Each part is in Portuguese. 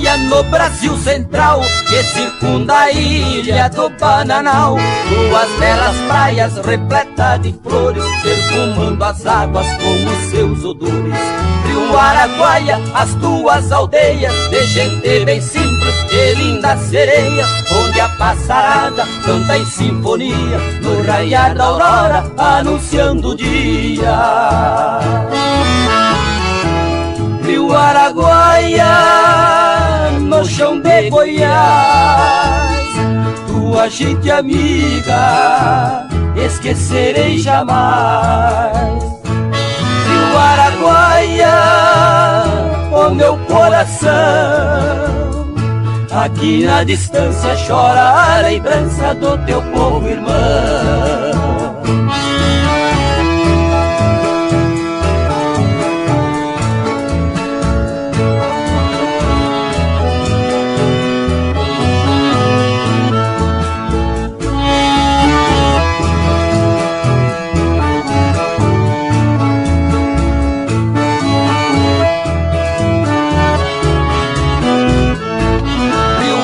Araguaia, no Brasil Central, que circunda a ilha do Bananal. Tuas belas praias repletas de flores, perfumando as águas com os seus odores. Rio Araguaia, as tuas aldeias, de gente bem simples e lindas sereias, onde a passarada canta em sinfonia, no raiar da aurora, anunciando o dia. Rio Araguaia, no chão de Goiás, tua gente amiga, esquecerei jamais. Rio Araguaia, o meu coração, aqui na distância chora a lembrança do teu povo irmão.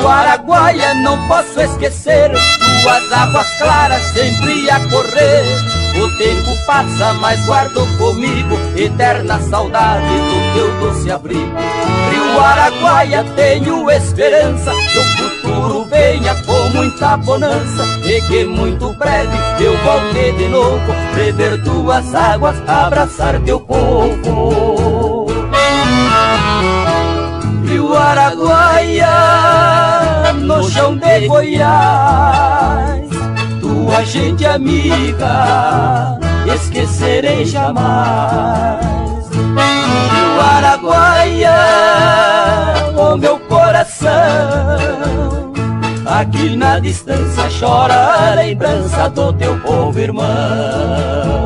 Araguaia, não posso esquecer tuas águas claras sempre a correr. O tempo passa, mas guardo comigo eterna saudade do teu doce abrigo. Rio Araguaia, tenho esperança que o futuro venha com muita bonança e que muito breve eu volte de novo, beber tuas águas, abraçar teu povo. Rio Araguaia, no chão de Goiás, tua gente amiga, esquecerei jamais. Rio Araguaia, o meu coração, aqui na distância chora a lembrança do teu povo irmão.